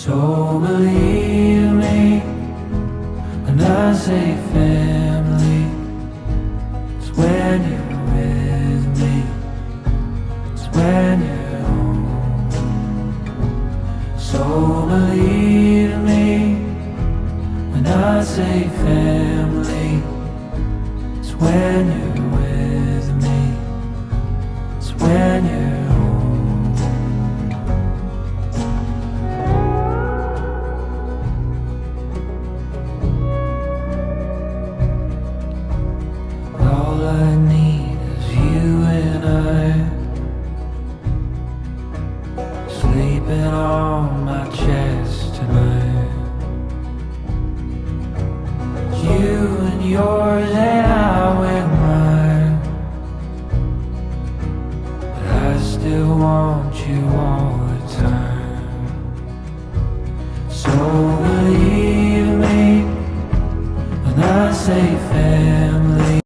So believe me when I say family. It's when you're with me, it's when you're home. So believe me when I say family. It's when you're with me, it's when you're home. All I need is you and I, sleeping on my chest tonight. You and yours and I with mine, but I still want you all the time. So believe me when I say family.